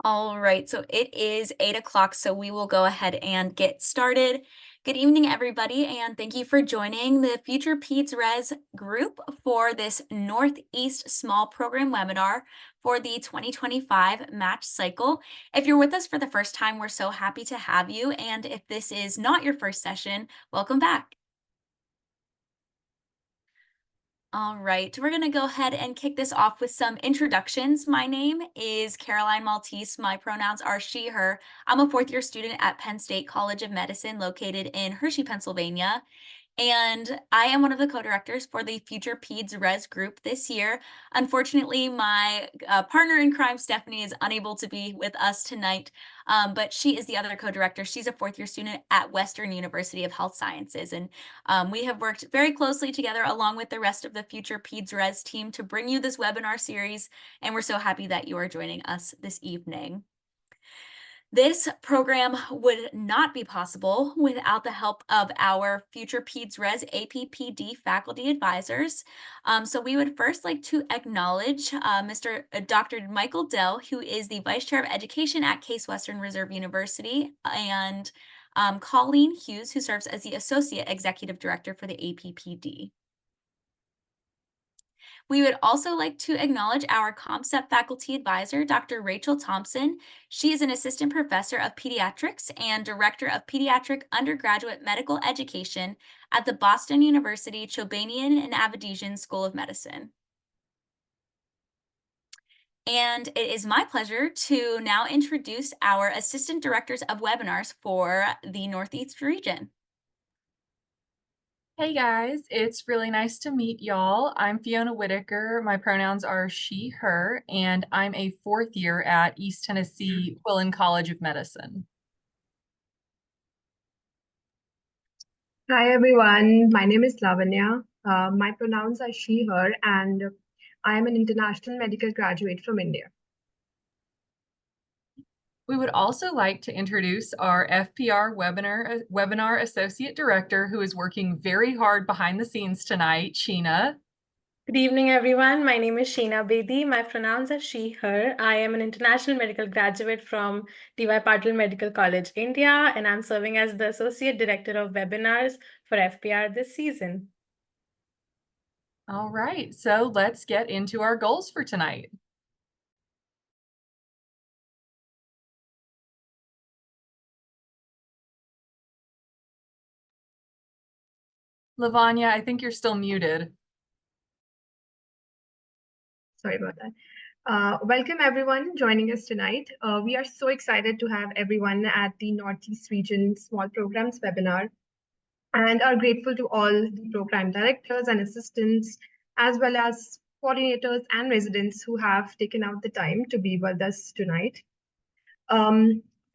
All right, so it is 8 o'clock, so we will go ahead and get started. Good evening, everybody, and thank you for joining the Future Peds Res group for this Northeast Small Program webinar for the 2025 match cycle. If you're with us for the first time, we're so happy to have you, and if this is not your first session, welcome back. All right, we're going to go ahead and kick this off with some introductions. My name is Caroline Maltese. My pronouns are she, her. I'm a fourth year student at Penn State College of Medicine located in Hershey, Pennsylvania. And I am one of the co-directors for the Future Peds Res group this year. Unfortunately, my partner in crime, Stephanie, is unable to be with us tonight, but she is the other co-director. She's a fourth year student at Western University of Health Sciences. And we have worked very closely together along with the rest of the Future Peds Res team to bring you this webinar series. And we're so happy that you are joining us this evening. This program would not be possible without the help of our Future Peds Res APPD faculty advisors. So we would first like to acknowledge Dr. Michael Dell, who is the Vice Chair of Education at Case Western Reserve University, and Colleen Hughes, who serves as the Associate Executive Director for the APPD. We would also like to acknowledge our ComSep faculty advisor, Dr. Rachel Thompson. She is an assistant professor of pediatrics and director of pediatric undergraduate medical education at the Boston University Chobanian and Avedisian School of Medicine. And it is my pleasure to now introduce our assistant directors of webinars for the Northeast region. Hey guys, it's really nice to meet y'all. I'm Fiona Whitaker. My pronouns are she, her, and I'm a fourth year at East Tennessee Quillen College of Medicine. Hi everyone, my name is Lavanya. My pronouns are she, her, and I am an international medical graduate from India. We would also like to introduce our FPR webinar associate director who is working very hard behind the scenes tonight, Sheena. Good evening, everyone. My name is Sheena Bedi. My pronouns are she, her. I am an international medical graduate from D.Y. Patil Medical College, India, and I'm serving as the Associate Director of Webinars for FPR this season. All right, so let's get into our goals for tonight. Lavanya, I think you're still muted. Sorry about that. Welcome everyone joining us tonight. We are so excited to have everyone at the Northeast Region Small Programs webinar and are grateful to all the program directors and assistants, as well as coordinators and residents who have taken out the time to be with us tonight. Our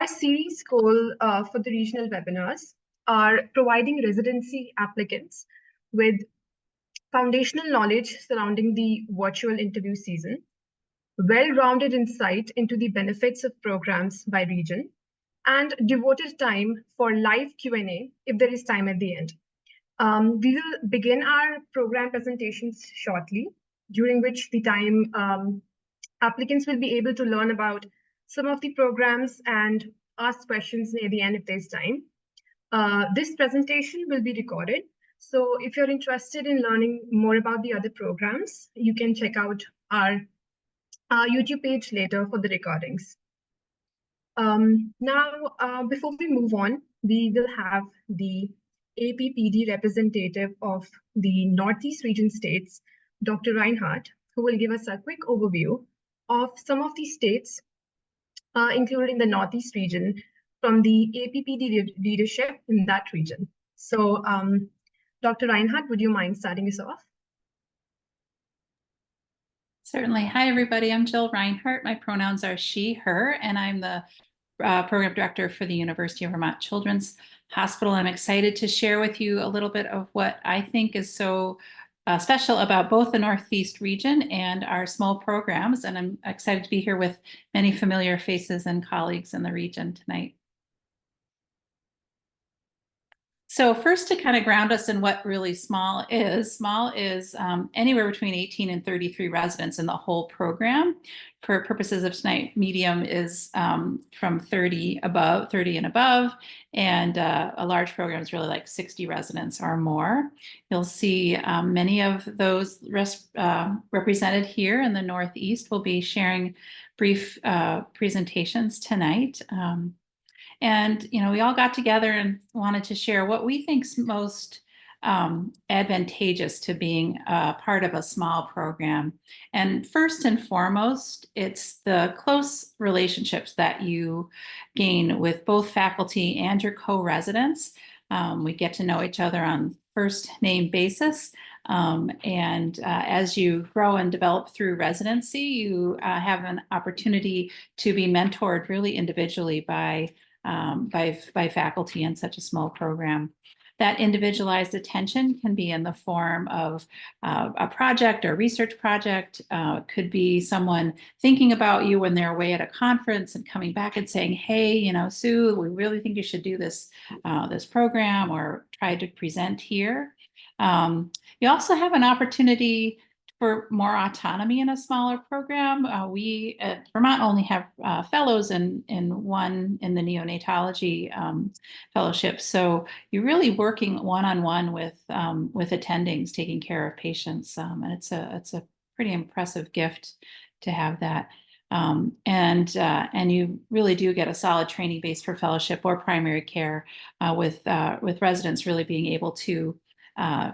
series goal for the regional webinars are providing residency applicants with foundational knowledge surrounding the virtual interview season, well-rounded insight into the benefits of programs by region, and devoted time for live Q&A if there is time at the end. We will begin our program presentations shortly, during which the time applicants will be able to learn about some of the programs and ask questions near the end if there's time. This presentation will be recorded. So if you're interested in learning more about the other programs, you can check out our YouTube page later for the recordings. Before we move on, we will have the APPD representative of the Northeast region states, Dr. Reinhardt, who will give us a quick overview of some of the states included in the Northeast region from the APPD leadership in that region. So, Dr. Reinhardt, would you mind starting us off? Certainly. Hi, everybody. I'm Jill Reinhardt. My pronouns are she, her, and I'm the program director for the University of Vermont Children's Hospital. I'm excited to share with you a little bit of what I think is so special about both the Northeast region and our small programs. And I'm excited to be here with many familiar faces and colleagues in the region tonight. So first, to kind of ground us in what really small is anywhere between 18 and 33 residents in the whole program. For purposes of tonight, medium is from 30 and above, and a large program is really like 60 residents or more. You'll see many of those represented here in the Northeast will be sharing brief presentations tonight. And, we all got together and wanted to share what we think's most advantageous to being part of a small program. And first and foremost, it's the close relationships that you gain with both faculty and your co-residents. We get to know each other on first name basis. And as you grow and develop through residency, you have an opportunity to be mentored really individually by faculty in such a small program. That individualized attention can be in the form of a project or research project. Could be someone thinking about you when they're away at a conference and coming back and saying, hey, Sue, we really think you should do this program or try to present here. You also have an opportunity for more autonomy in a smaller program. We at Vermont only have fellows in the neonatology fellowship. So you're really working one-on-one with attendings, taking care of patients. And it's a pretty impressive gift to have that. And you really do get a solid training base for fellowship or primary care with residents really being able to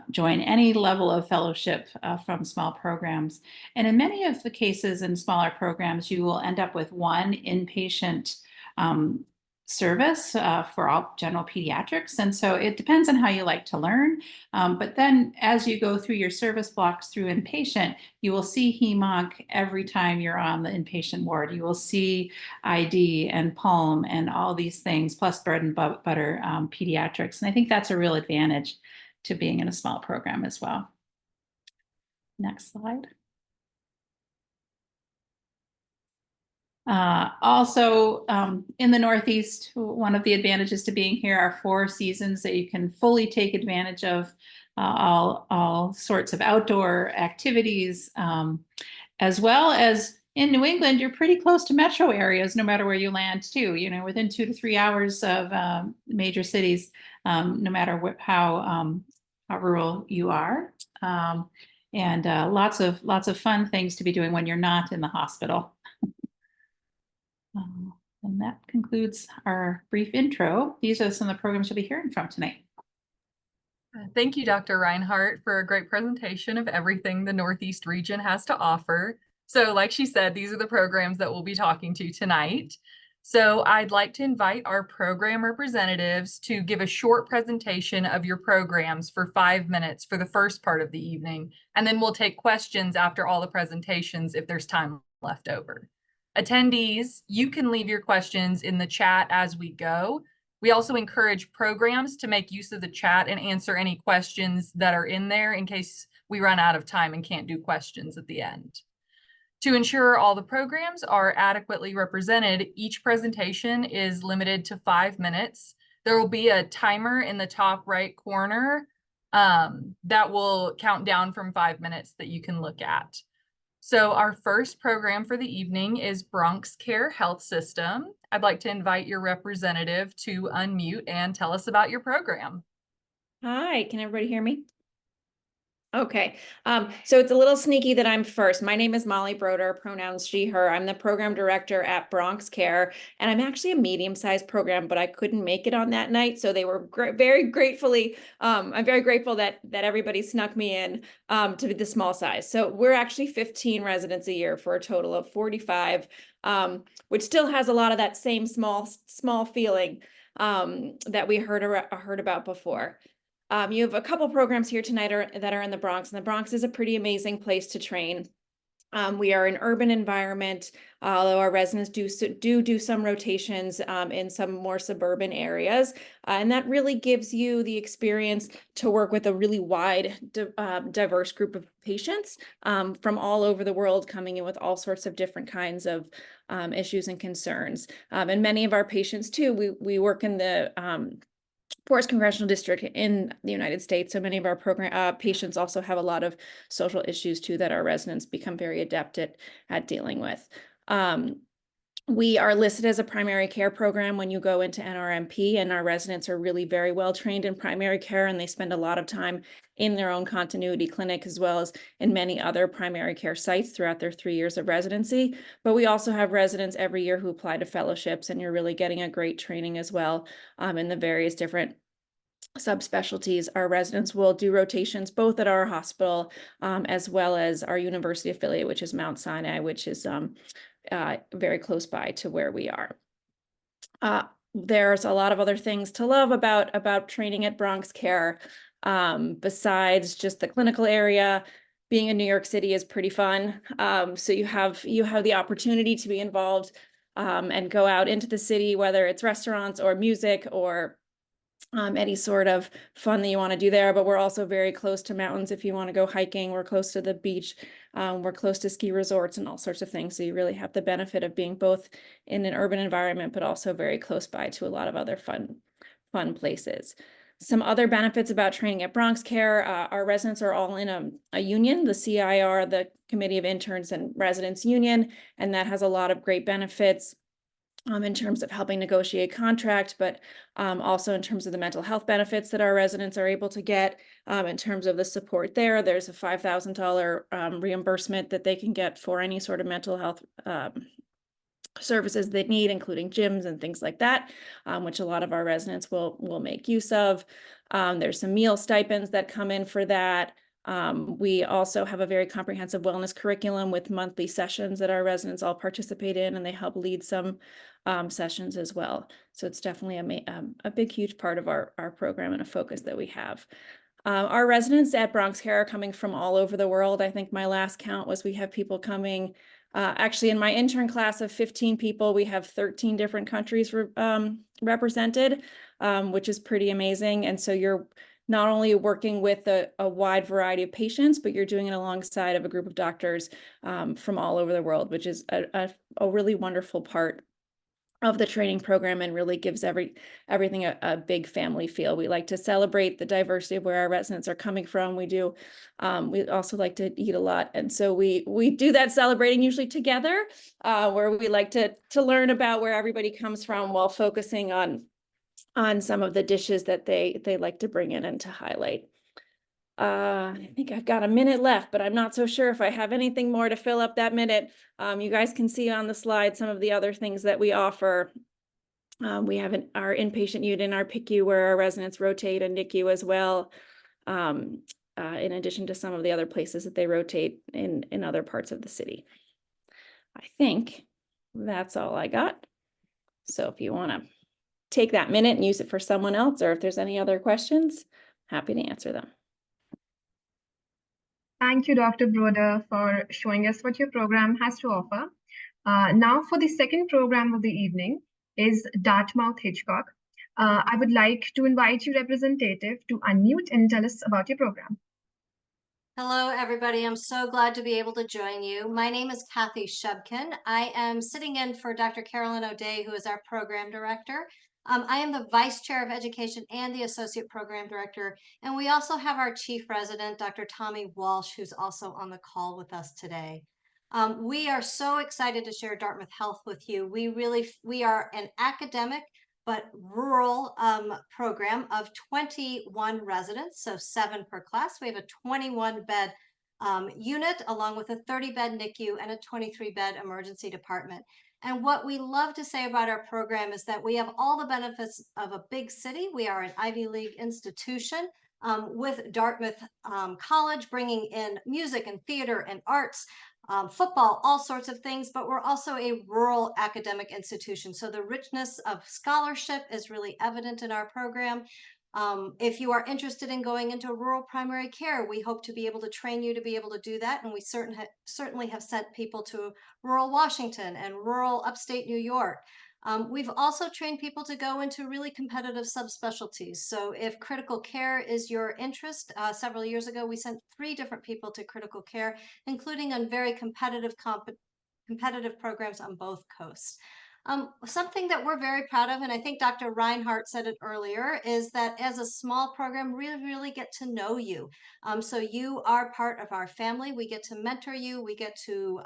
join any level of fellowship from small programs. And in many of the cases in smaller programs, you will end up with one inpatient service for all general pediatrics. And so it depends on how you like to learn. But then as you go through your service blocks through inpatient, you will see HEMONC every time you're on the inpatient ward. You will see ID and PULM and all these things, plus bread and butter pediatrics. And I think that's a real advantage to being in a small program as well. Next slide. Also, in the Northeast, one of the advantages to being here are 4 seasons that you can fully take advantage of, all sorts of outdoor activities, as well as in New England, you're pretty close to metro areas, no matter where you land too, within 2 to 3 hours of major cities, no matter how rural you are. And lots of fun things to be doing when you're not in the hospital. And that concludes our brief intro. These are some of the programs you'll be hearing from tonight. Thank you, Dr. Reinhardt, for a great presentation of everything the Northeast region has to offer. So like she said, these are the programs that we'll be talking to tonight. So I'd like to invite our program representatives to give a short presentation of your programs for 5 minutes for the first part of the evening, and then we'll take questions after all the presentations if there's time left over. Attendees, you can leave your questions in the chat as we go. We also encourage programs to make use of the chat and answer any questions that are in there in case we run out of time and can't do questions at the end. To ensure all the programs are adequately represented, each presentation is limited to 5 minutes. There will be a timer in the top right corner that will count down from 5 minutes that you can look at. So our first program for the evening is Bronx Care Health System. I'd like to invite your representative to unmute and tell us about your program. Hi, can everybody hear me? Okay, so it's a little sneaky that I'm first. My name is Molly Broder, pronouns she, her. I'm the program director at Bronx Care, and I'm actually a medium-sized program, but I couldn't make it on that night. So they were very gratefully, I'm very grateful that everybody snuck me in to the small size. So we're actually 15 residents a year for a total of 45, which still has a lot of that same small feeling that we heard about before. You have a couple programs here tonight that are in the Bronx, and the Bronx is a pretty amazing place to train. We are an urban environment, although our residents do some rotations in some more suburban areas, and that really gives you the experience to work with a really wide, diverse group of patients from all over the world, coming in with all sorts of different kinds of issues and concerns. And many of our patients too, we work in the 4th congressional district in the United States. So many of our program patients also have a lot of social issues too that our residents become very adept at dealing with. We are listed as a primary care program when you go into NRMP, and our residents are really very well trained in primary care, and they spend a lot of time in their own continuity clinic as well as in many other primary care sites throughout their 3 years of residency. But we also have residents every year who apply to fellowships, and you're really getting a great training as well in the various different subspecialties. Our residents will do rotations both at our hospital as well as our university affiliate, which is Mount Sinai, which is very close by to where we are. There's a lot of other things to love about training at Bronx Care. Besides just the clinical area, being in New York City is pretty fun. So you have the opportunity to be involved and go out into the city, whether it's restaurants or music or any sort of fun that you want to do there. But we're also very close to mountains if you want to go hiking. We're close to the beach. We're close to ski resorts and all sorts of things. So you really have the benefit of being both in an urban environment, but also very close by to a lot of other fun places. Some other benefits about training at Bronx Care, our residents are all in a union, the CIR, the Committee of Interns and Residents Union, and that has a lot of great benefits in terms of helping negotiate contract, but also in terms of the mental health benefits that our residents are able to get. In terms of the support there's a $5,000 reimbursement that they can get for any sort of mental health services they need, including gyms and things like that, which a lot of our residents will make use of. There's some meal stipends that come in for that. We also have a very comprehensive wellness curriculum with monthly sessions that our residents all participate in, and they help lead some sessions as well. So it's definitely a big, huge part of our program and a focus that we have. Our residents at Bronx Care are coming from all over the world. I think my last count was we have people coming, actually in my intern class of 15 people, we have 13 different countries represented, which is pretty amazing. And so you're not only working with a wide variety of patients, but you're doing it alongside of a group of doctors from all over the world, which is a really wonderful part of the training program and really gives everything a big family feel. We like to celebrate the diversity of where our residents are coming from. We also like to eat a lot. And so we do that celebrating usually together, where we like to learn about where everybody comes from while focusing on some of the dishes that they like to bring in and to highlight. I think I've got a minute left, but I'm not so sure if I have anything more to fill up that minute. You guys can see on the slide some of the other things that we offer. We have our inpatient unit in our PICU where our residents rotate, and NICU as well, in addition to some of the other places that they rotate in other parts of the city. I think that's all I got. So if you want to take that minute and use it for someone else, or if there's any other questions, happy to answer them. Thank you, Dr. Broder, for showing us what your program has to offer. Now for the second program of the evening is Dartmouth Hitchcock. I would like to invite you, representative, to unmute and tell us about your program. Hello, everybody. I'm so glad to be able to join you. My name is Kathy Shubkin. I am sitting in for Dr. Carolyn O'Day, who is our program director. I am the Vice Chair of Education and the Associate Program Director. And we also have our Chief Resident, Dr. Tommy Walsh, who's also on the call with us today. We are so excited to share Dartmouth Health with you. We are an academic but rural program of 21 residents, so 7 per class. We have a 21-bed unit along with a 30-bed NICU and a 23-bed emergency department. And what we love to say about our program is that we have all the benefits of a big city. We are an Ivy League institution with Dartmouth College bringing in music and theater and arts, football, all sorts of things, but we're also a rural academic institution. So the richness of scholarship is really evident in our program. If you are interested in going into rural primary care, we hope to be able to train you to be able to do that. And we certainly have sent people to rural Washington and rural upstate New York. We've also trained people to go into really competitive subspecialties. So if critical care is your interest, several years ago, we sent 3 different people to critical care, including on very competitive programs on both coasts. Something that we're very proud of, and I think Dr. Reinhardt said it earlier, is that as a small program, we really get to know you. So you are part of our family. We get to mentor you. We get to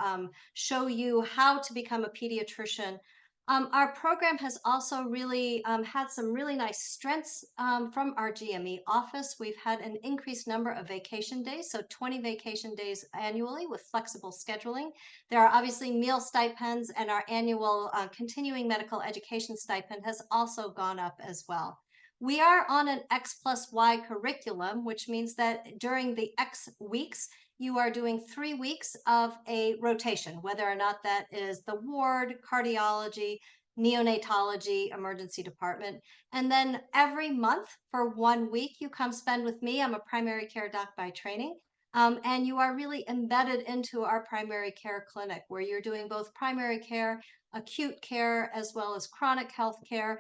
show you how to become a pediatrician. Our program has also really had some really nice strengths from our GME office. We've had an increased number of vacation days, so 20 vacation days annually with flexible scheduling. There are obviously meal stipends, and our annual continuing medical education stipend has also gone up as well. We are on an X plus Y curriculum, which means that during the X weeks, you are doing 3 weeks of a rotation, whether or not that is the ward, cardiology, neonatology, emergency department. And then every month for 1 week, you come spend with me. I'm a primary care doc by training. And you are really embedded into our primary care clinic, where you're doing both primary care, acute care, as well as chronic health care,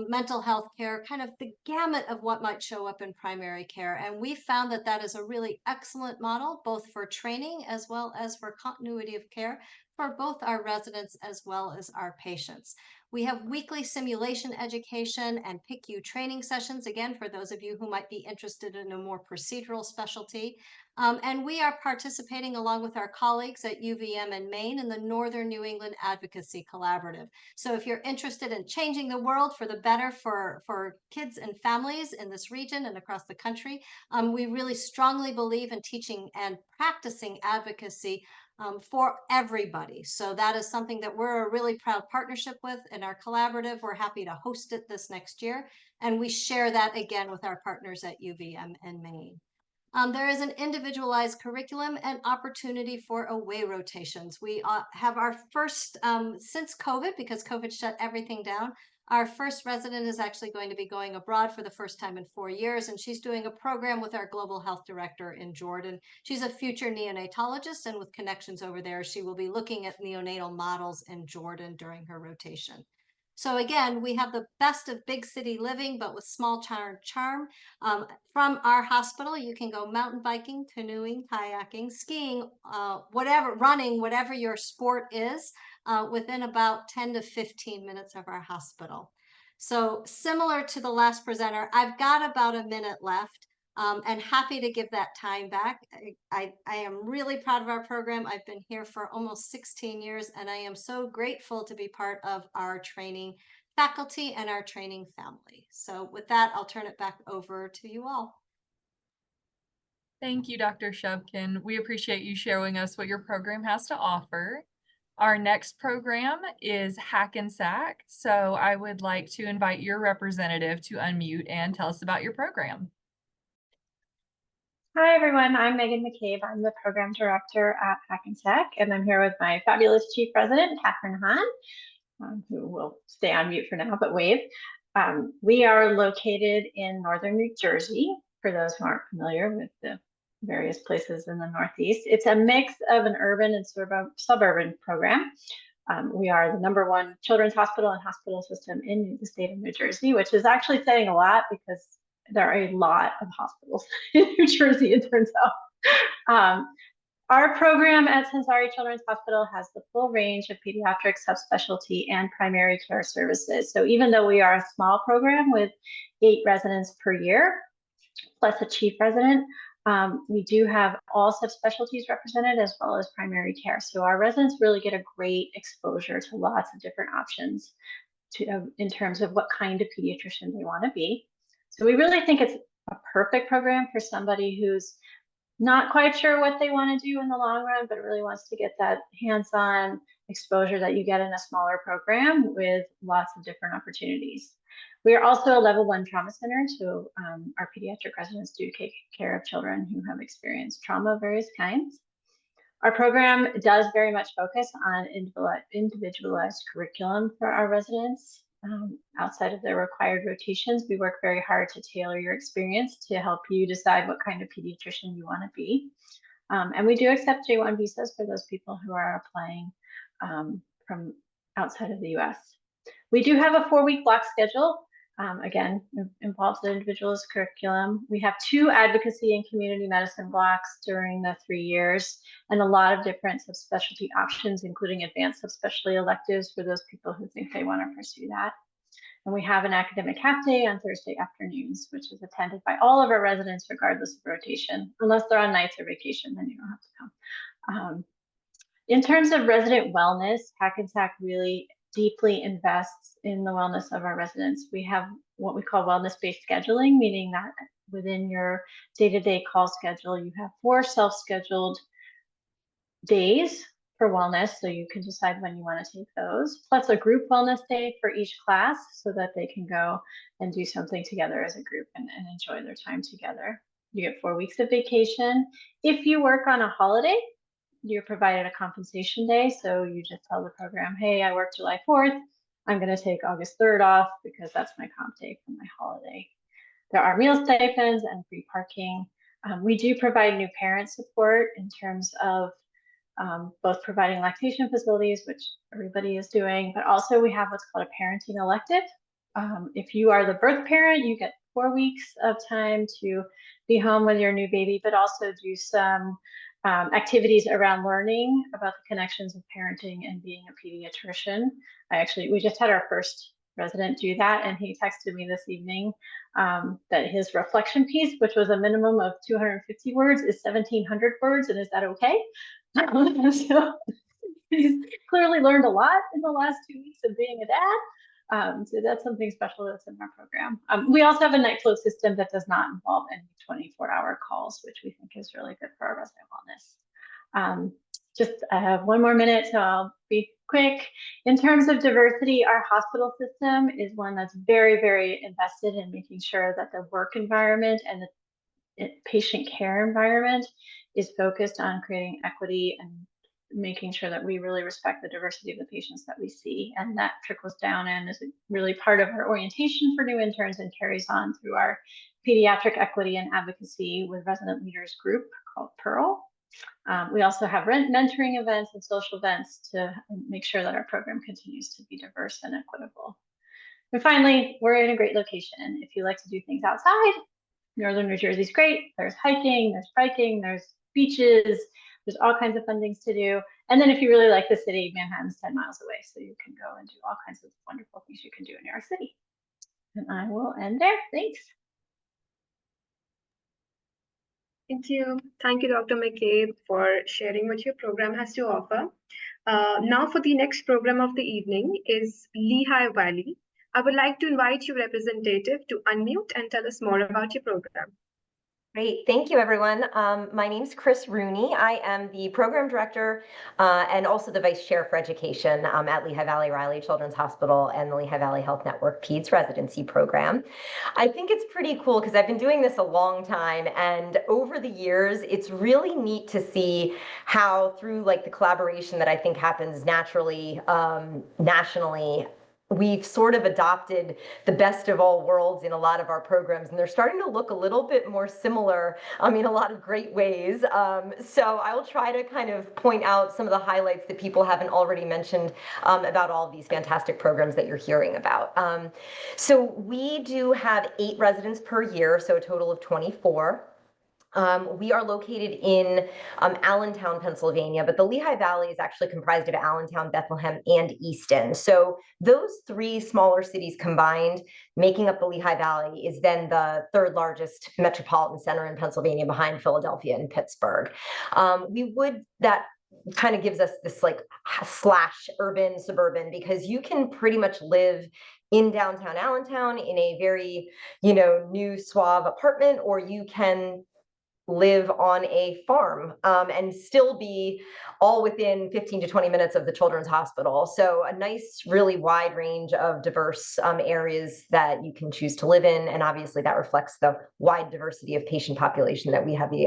mental health care, kind of the gamut of what might show up in primary care. And we found that that is a really excellent model, both for training as well as for continuity of care for both our residents as well as our patients. We have weekly simulation education and PICU training sessions, again, for those of you who might be interested in a more procedural specialty. And we are participating along with our colleagues at UVM in Maine in the Northern New England Advocacy Collaborative. So if you're interested in changing the world for the better for kids and families in this region and across the country, we really strongly believe in teaching and practicing advocacy for everybody. So that is something that we're a really proud partnership with in our collaborative. We're happy to host it this next year. And we share that again with our partners at UVM and Maine. There is an individualized curriculum and opportunity for away rotations. We have our first, since COVID, because COVID shut everything down, our first resident is actually going to be going abroad for the first time in 4 years, and she's doing a program with our global health director in Jordan. She's a future neonatologist, and with connections over there, she will be looking at neonatal models in Jordan during her rotation. So again, we have the best of big city living, but with small town charm. From our hospital, you can go mountain biking, canoeing, kayaking, skiing, whatever, running, whatever your sport is, within about 10 to 15 minutes of our hospital. So similar to the last presenter, I've got about a minute left. And happy to give that time back. I am really proud of our program. I've been here for almost 16 years, and I am so grateful to be part of our training faculty and our training family. So with that, I'll turn it back over to you all. Thank you, Dr. Shubkin. We appreciate you showing us what your program has to offer. Our next program is Hackensack. So I would like to invite your representative to unmute and tell us about your program. Hi, everyone. I'm Megan McCabe. I'm the program director at Hackensack, and I'm here with my fabulous chief president, Catherine Hahn, who will stay on mute for now, but wave. We are located in northern New Jersey, for those who aren't familiar with the various places in the Northeast. It's a mix of an urban and suburban program. We are the #1 children's hospital and hospital system in the state of New Jersey, which is actually saying a lot because there are a lot of hospitals in New Jersey, it turns out. Our program at Centauri Children's Hospital has the full range of pediatric subspecialty and primary care services. So even though we are a small program with 8 residents per year, plus a chief resident, we do have all subspecialties represented as well as primary care. So our residents really get a great exposure to lots of different options in terms of what kind of pediatrician they want to be. So we really think it's a perfect program for somebody who's not quite sure what they want to do in the long run, but really wants to get that hands-on exposure that you get in a smaller program with lots of different opportunities. We are also a level 1 trauma center, so our pediatric residents do take care of children who have experienced trauma of various kinds. Our program does very much focus on individualized curriculum for our residents. Outside of their required rotations, we work very hard to tailor your experience to help you decide what kind of pediatrician you want to be. And we do accept J1 visas for those people who are applying from outside of the US. We do have a 4-week block schedule. Again, involves the individual's curriculum. We have 2 advocacy and community medicine blocks during the 3 years, and a lot of different subspecialty options, including advanced subspecialty electives for those people who think they want to pursue that. And we have an academic half day on Thursday afternoons, which is attended by all of our residents, regardless of rotation. Unless they're on nights or vacation, then you don't have to come. In terms of resident wellness, Hackensack really deeply invests in the wellness of our residents. We have what we call wellness-based scheduling, meaning that within your day-to-day call schedule, you have 4 self-scheduled days for wellness, so you can decide when you want to take those, plus a group wellness day for each class so that they can go and do something together as a group and enjoy their time together. You get 4 weeks of vacation. If you work on a holiday, you're provided a compensation day. So you just tell the program, hey, I work July 4th. I'm going to take August 3rd off because that's my comp day for my holiday. There are meal stipends and free parking. We do provide new parent support in terms of both providing lactation facilities, which everybody is doing, but also we have what's called a parenting elective. If you are the birth parent, you get 4 weeks of time to be home with your new baby, but also do some activities around learning about the connections of parenting and being a pediatrician. We just had our first resident do that, and he texted me this evening that his reflection piece, which was a minimum of 250 words, is 1,700 words, and is that okay? So he's clearly learned a lot in the last 2 weeks of being a dad. So that's something special that's in our program. We also have a night float system that does not involve any 24-hour calls, which we think is really good for our resident wellness. I have 1 more minute, so I'll be quick. In terms of diversity, our hospital system is one that's very, very invested in making sure that the work environment and the patient care environment is focused on creating equity and making sure that we really respect the diversity of the patients that we see. And that trickles down and is really part of our orientation for new interns and carries on through our pediatric equity and advocacy with resident leaders group called Pearl. We also have mentoring events and social events to make sure that our program continues to be diverse and equitable. And finally, we're in a great location. If you like to do things outside, Northern New Jersey is great. There's hiking, there's biking, there's beaches, there's all kinds of fun things to do. And then if you really like the city, Manhattan's 10 miles away, so you can go and do all kinds of wonderful things you can do in New York City. And I will end there. Thanks. Thank you. Thank you, Dr. McCabe, for sharing what your program has to offer. Now for the next program of the evening is Lehigh Valley. I would like to invite your representative to unmute and tell us more about your program. Great. Thank you, everyone. My name is Chris Rooney. I am the program director and also the vice chair for education at Lehigh Valley Riley Children's Hospital and the Lehigh Valley Health Network Peds Residency Program. I think it's pretty cool because I've been doing this a long time, and over the years, it's really neat to see how through like the collaboration that I think happens naturally, nationally, we've sort of adopted the best of all worlds in a lot of our programs, and they're starting to look a little bit more similar in a lot of great ways. So I will try to kind of point out some of the highlights that people haven't already mentioned about all of these fantastic programs that you're hearing about. So we do have 8 residents per year, so a total of 24. We are located in Allentown, Pennsylvania, but the Lehigh Valley is actually comprised of Allentown, Bethlehem, and Easton. So those 3 smaller cities combined, making up the Lehigh Valley, is then the 3rd largest metropolitan center in Pennsylvania behind Philadelphia and Pittsburgh. That kind of gives us this like slash urban suburban, because you can pretty much live in downtown Allentown in a very, new suave apartment, or you can live on a farm and still be all within 15 to 20 minutes of the Children's Hospital. So a nice, really wide range of diverse areas that you can choose to live in. And obviously that reflects the wide diversity of patient population that we have the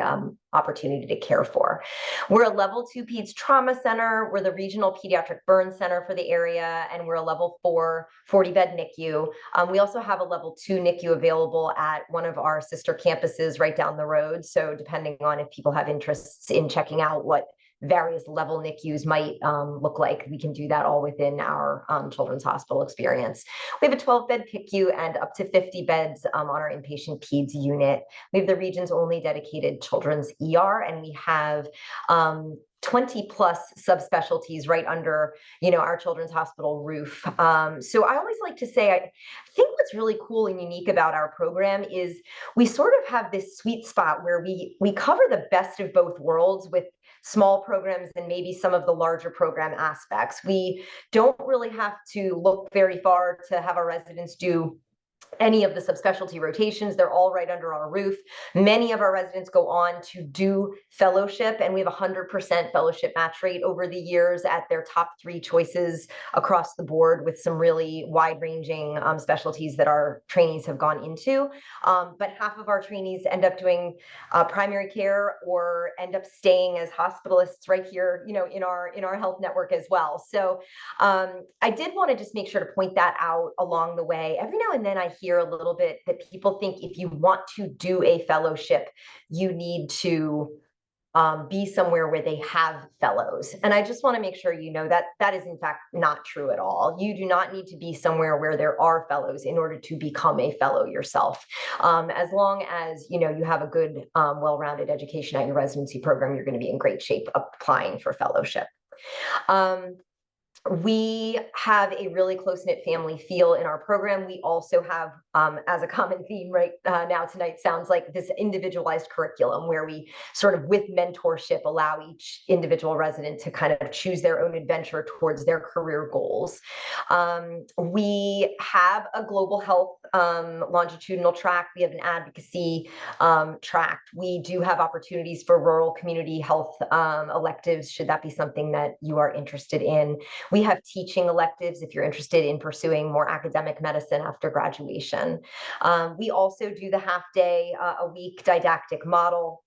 opportunity to care for. We're a level 2 Peds Trauma Center. We're the regional pediatric burn center for the area, and we're a level 4 40-bed NICU. We also have a level 2 NICU available at one of our sister campuses right down the road. So depending on if people have interests in checking out what various level NICUs might look like. We can do that all within our children's hospital experience. We have a 12-bed PICU and up to 50 beds on our inpatient peds unit. We have the region's only dedicated children's ER, and we have 20 plus subspecialties right under, our children's hospital roof. So I always like to say, I think what's really cool and unique about our program is we sort of have this sweet spot where we cover the best of both worlds with small programs and maybe some of the larger program aspects. We don't really have to look very far to have our residents do any of the subspecialty rotations. They're all right under our roof. Many of our residents go on to do fellowship, and we have 100% fellowship match rate over the years at their top 3 choices across the board, with some really wide-ranging specialties that our trainees have gone into. But half of our trainees end up doing primary care or end up staying as hospitalists right here, in our health network as well. So I did want to just make sure to point that out along the way. Every now and then I hear a little bit that people think if you want to do a fellowship, you need to be somewhere where they have fellows. And I just want to make sure that that is in fact not true at all. You do not need to be somewhere where there are fellows in order to become a fellow yourself. As long as you have a good, well-rounded education at your residency program, you're going to be in great shape applying for fellowship. We have a really close-knit family feel in our program. We also have, as a common theme right now tonight, sounds like this individualized curriculum where we sort of, with mentorship, allow each individual resident to kind of choose their own adventure towards their career goals. We have a global health longitudinal track. We have an advocacy track. We do have opportunities for rural community health electives, should that be something that you are interested in. We have teaching electives if you're interested in pursuing more academic medicine after graduation. We also do the half-day a week didactic model.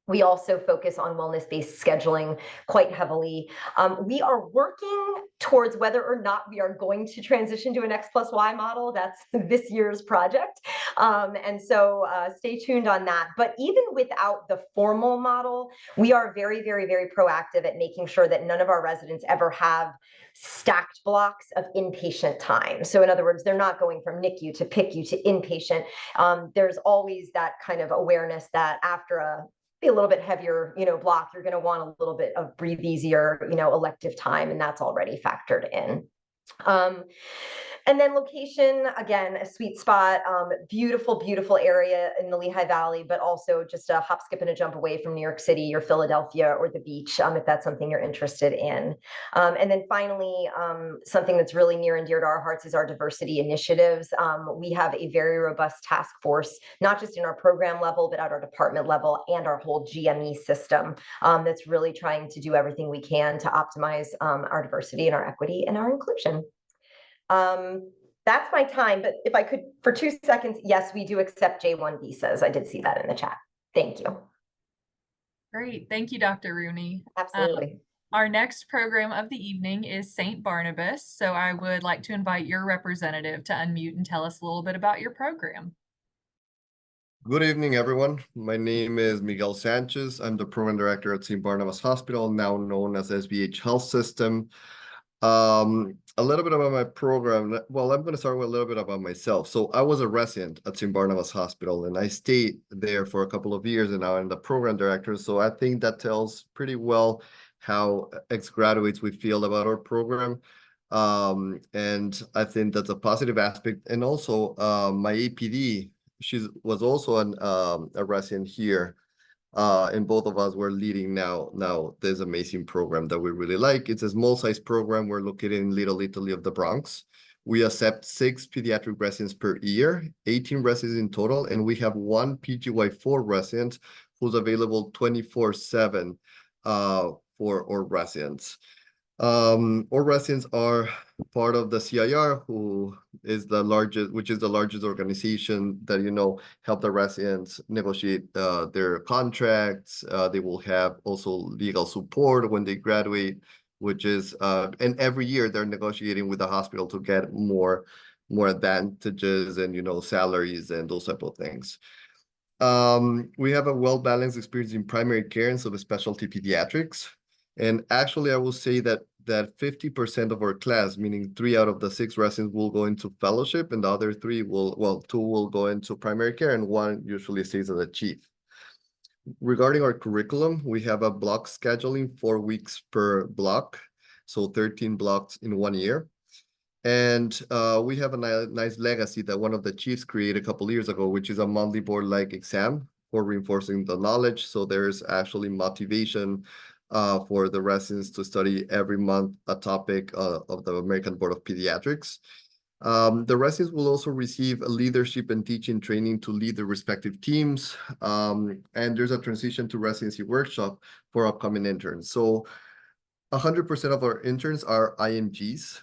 We also focus on wellness-based scheduling quite heavily. We are working towards whether or not we are going to transition to an X+Y model. That's this year's project. And so stay tuned on that. But even without the formal model, we are very, very, very proactive at making sure that none of our residents ever have stacked blocks of inpatient time. So in other words, they're not going from NICU to PICU to inpatient. There's always that kind of awareness that after a little bit heavier, block, you're going to want a little bit of breathe easier, elective time, and that's already factored in. And then location, again, a sweet spot, beautiful, beautiful area in the Lehigh Valley, but also just a hop, skip, and a jump away from New York City or Philadelphia or the beach, if that's something you're interested in. And then finally, something that's really near and dear to our hearts is our diversity initiatives. We have a very robust task force, not just in our program level, but at our department level and our whole GME system, that's really trying to do everything we can to optimize our diversity and our equity and our inclusion. That's my time, but if I could, for 2 seconds, yes, we do accept J1 visas. I did see that in the chat. Thank you. Great. Thank you, Dr. Rooney. Absolutely. Our next program of the evening is St. Barnabas. So I would like to invite your representative to unmute and tell us a little bit about your program. Good evening, everyone. My name is Miguel Sanchez. I'm the program director at St. Barnabas Hospital, now known as SBH Health System. A little bit about my program. Well, I'm going to start with a little bit about myself. So I was a resident at St. Barnabas Hospital, and I stayed there for a couple of years, and now I'm the program director. So I think that tells pretty well how ex-graduates we feel about our program. And I think that's a positive aspect. And also my APD, she was also a resident here. And both of us were leading now this amazing program that we really like. It's a small size program. We're located in Little Italy of the Bronx. We accept 6 pediatric residents per year, 18 residents in total, and we have 1 PGY4 resident who's available 24/7 for our residents. Our residents are part of the CIR, which is the largest organization that help the residents negotiate their contracts. They will have also legal support when they graduate, which is and every year they're negotiating with the hospital to get more advantages and salaries and those type of things. We have a well-balanced experience in primary care and subspecialty pediatrics. And actually, I will say that 50% of our class, meaning 3 out of the 6 residents, will go into fellowship, and the other 3 will, well, 2 will go into primary care, and 1 usually stays as a chief. Regarding our curriculum, we have a block scheduling, 4 weeks per block, so 13 blocks in 1 year. And we have a nice legacy that one of the chiefs created a couple of years ago, which is a monthly board-like exam for reinforcing the knowledge. So there's actually motivation for the residents to study every month a topic of the American Board of Pediatrics. The residents will also receive a leadership and teaching training to lead their respective teams. And there's a transition to residency workshop for upcoming interns. So 100% of our interns are IMGs.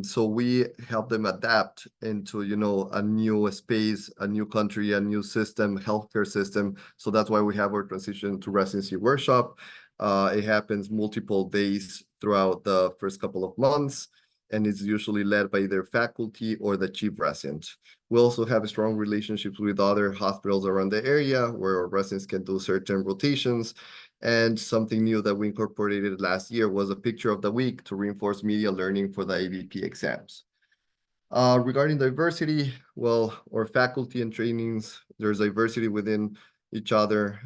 So we help them adapt into, you know, a new space, a new country, a new system, healthcare system. So that's why we have our transition to residency workshop. It happens multiple days throughout the first couple of months, and it's usually led by either faculty or the chief resident. We also have strong relationships with other hospitals around the area where our residents can do certain rotations. And something new that we incorporated last year was a picture of the week to reinforce media learning for the AVP exams. Regarding diversity, well, our faculty and trainings, there's diversity within each other.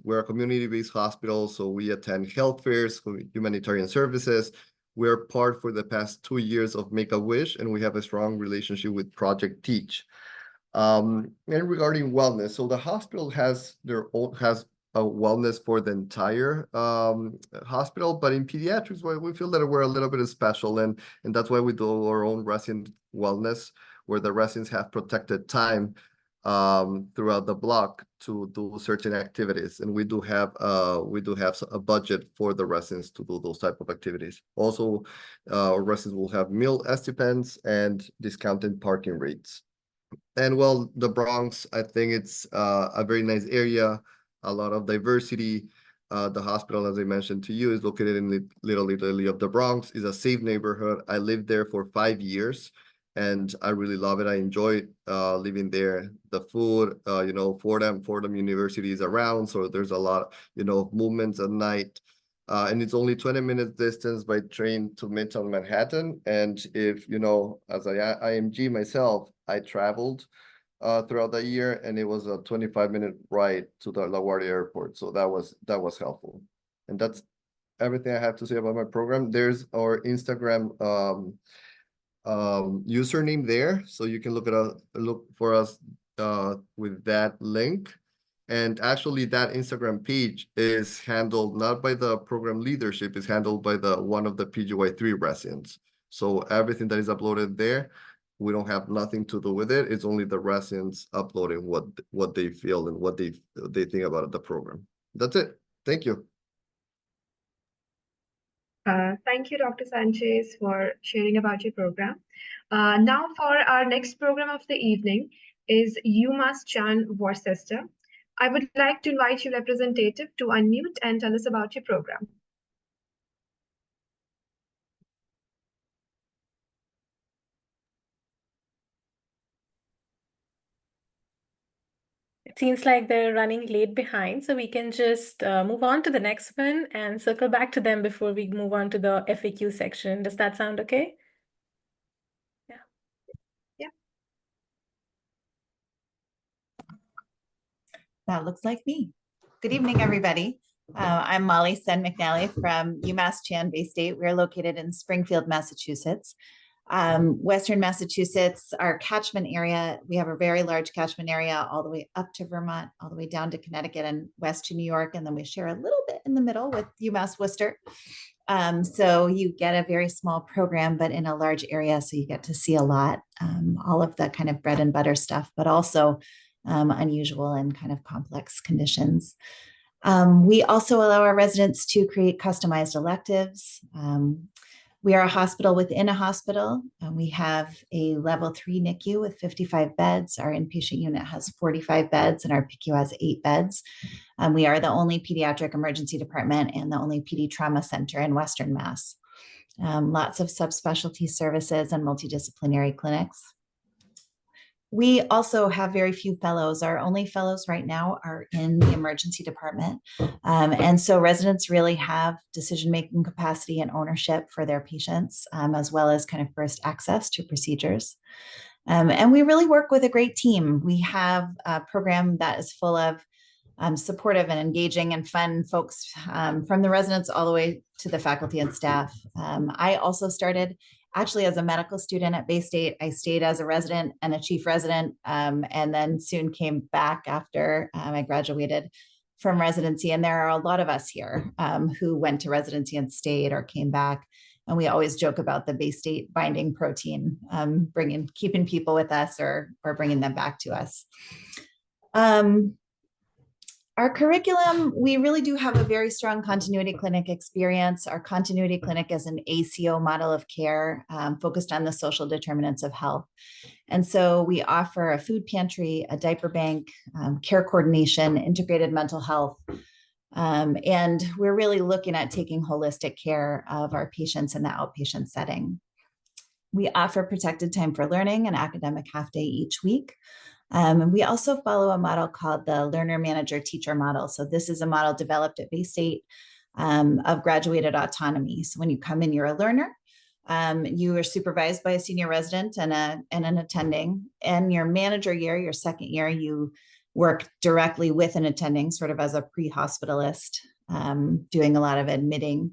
We're a community-based hospital, so we attend health fairs, humanitarian services. We're part for the past 2 years of Make-A-Wish, and we have a strong relationship with Project Teach. And regarding wellness, so the hospital has a wellness for the entire hospital, but in pediatrics, we feel that we're a little bit special, and that's why we do our own resident wellness, where the residents have protected time throughout the block to do certain activities, and we do have a budget for the residents to do those type of activities. Also, residents will have meal stipends and discounted parking rates. And well, the Bronx, I think it's a very nice area, a lot of diversity. The hospital, as I mentioned to you, is located in Little Italy of the Bronx. Is a safe neighborhood. I lived there for 5 years, and I really love it. I enjoyed living there. The food, you know, Fordham University is around, so there's a lot, you know, movements at night. And it's only 20 minutes distance by train to Midtown Manhattan. And if, you know, as I IMG myself, I traveled throughout the year, and it was a 25-minute ride to the LaGuardia Airport. So that was helpful. And that's everything I have to say about my program. There's our Instagram username there, so you can look for us with that link. And actually, that Instagram page is handled not by the program leadership, it's handled by one of the PGY3 residents. So everything that is uploaded there, we don't have nothing to do with it. It's only the residents uploading what they feel and what they think about the program. That's it. Thank you. Thank you, Dr. Sanchez, for sharing about your program. Now for our next program of the evening is UMass Chan Worcester. I would like to invite your representative to unmute and tell us about your program. It seems like they're running late behind, so we can just move on to the next one and circle back to them before we move on to the FAQ section. Does that sound okay? Yeah. Yeah. That looks like me. Good evening, everybody. I'm Molly Sen McNally from UMass Chan Bay State. We're located in Springfield, Massachusetts. Western Massachusetts, our catchment area, we have a very large catchment area all the way up to Vermont, all the way down to Connecticut and west to New York. And then we share a little bit in the middle with UMass Worcester. So you get a very small program, but in a large area. So you get to see a lot, all of the kind of bread and butter stuff, but also unusual and kind of complex conditions. We also allow our residents to create customized electives. We are a hospital within a hospital. We have a level 3 NICU with 55 beds. Our inpatient unit has 45 beds and our PICU has 8 beds. We are the only pediatric emergency department and the only PD trauma center in Western Mass. Lots of subspecialty services and multidisciplinary clinics. we also have very few fellows. Our only fellows right now are in the emergency department. And so residents really have decision-making capacity and ownership for their patients, as well as kind of first access to procedures. And we really work with a great team. We have a program that is full of supportive and engaging and fun folks, from the residents all the way to the faculty and staff. I also started actually as a medical student at Bay State. I stayed as a resident and a chief resident, and then soon came back after I graduated from residency. And there are a lot of us here who went to residency and stayed or came back. And we always joke about the Bay State binding protein, keeping people with us or bringing them back to us. Our curriculum, we really do have a very strong continuity clinic experience. Our continuity clinic is an ACO model of care focused on the social determinants of health. And so we offer a food pantry, a diaper bank, care coordination, integrated mental health. And we're really looking at taking holistic care of our patients in the outpatient setting. We offer protected time for learning, an academic half day each week. And we also follow a model called the learner manager teacher model. So this is a model developed at Bay State of graduated autonomy. So when you come in, you're a learner. You are supervised by a senior resident and an attending. And your manager year, your second year, you work directly with an attending, sort of as a pre-hospitalist, doing a lot of admitting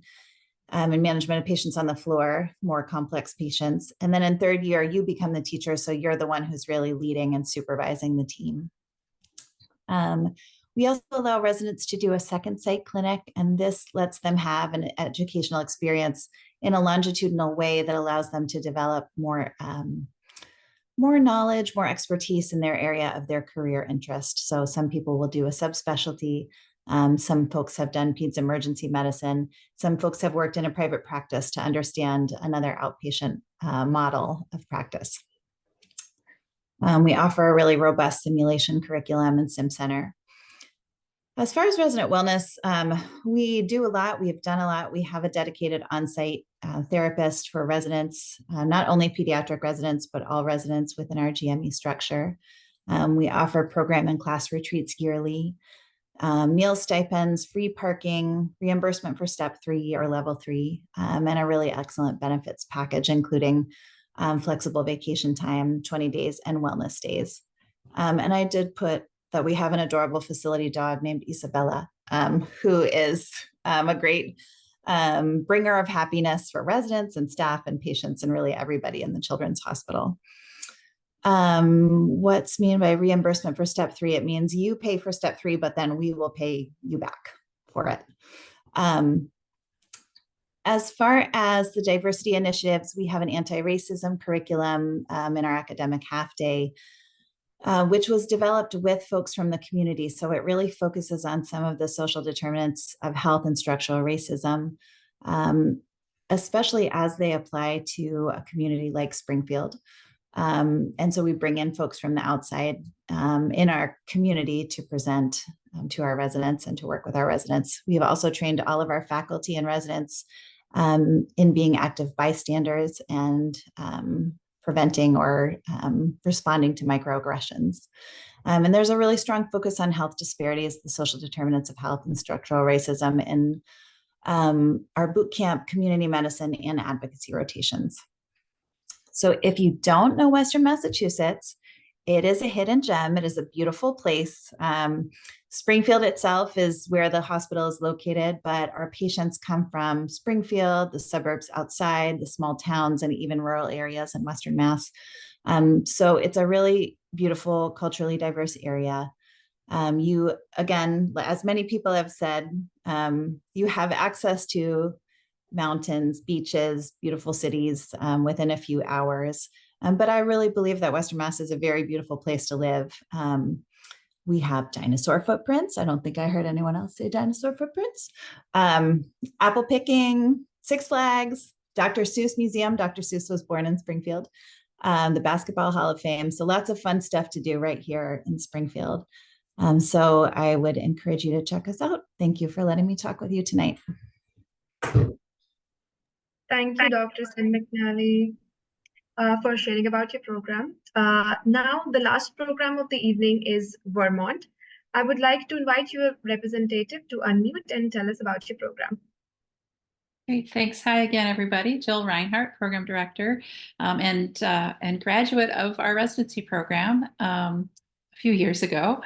and management of patients on the floor, more complex patients. And then in third year, you become the teacher. So you're the one who's really leading and supervising the team. We also allow residents to do a second site clinic, and this lets them have an educational experience in a longitudinal way that allows them to develop more knowledge, more expertise in their area of their career interest. So some people will do a subspecialty. Some folks have done peds emergency medicine. Some folks have worked in a private practice to understand another outpatient model of practice. We offer a really robust simulation curriculum and sim center. As far as resident wellness, we do a lot. We have done a lot. We have a dedicated on-site therapist for residents, not only pediatric residents, but all residents within our GME structure. We offer program and class retreats yearly. Meal stipends, free parking, reimbursement for step 3 or level 3, and a really excellent benefits package, including flexible vacation time, 20 days, and wellness days. And I did put that we have an adorable facility dog named Isabella, who is a great bringer of happiness for residents and staff and patients and really everybody in the children's hospital. What's mean by reimbursement for step 3? It means you pay for step 3, but then we will pay you back for it. As far as the diversity initiatives, we have an anti-racism curriculum in our academic half day, which was developed with folks from the community. So it really focuses on some of the social determinants of health and structural racism, especially as they apply to a community like Springfield. And so we bring in folks from the outside in our community to present to our residents and to work with our residents. We've also trained all of our faculty and residents in being active bystanders and preventing or responding to microaggressions. And there's a really strong focus on health disparities, the social determinants of health and structural racism in our boot camp, community medicine, and advocacy rotations. So if you don't know Western Massachusetts, it is a hidden gem. It is a beautiful place. Springfield itself is where the hospital is located, but our patients come from Springfield, the suburbs outside, the small towns, and even rural areas in Western Mass. So it's a really beautiful, culturally diverse area. You, again, as many people have said, you have access to mountains, beaches, beautiful cities within a few hours. But I really believe that Western Mass is a very beautiful place to live. We have dinosaur footprints. I don't think I heard anyone else say dinosaur footprints. Apple picking, Six Flags, Dr. Seuss Museum. Dr. Seuss was born in Springfield. The Basketball Hall of Fame. So lots of fun stuff to do right here in Springfield. So I would encourage you to check us out. Thank you for letting me talk with you tonight. Thank you, Dr. Sen McNally. for sharing about your program. Now, the last program of the evening is Vermont. I would like to invite your representative to unmute and tell us about your program. Great, thanks. Hi again, everybody. Jill Reinhardt, Program Director and graduate of our residency program a few years ago.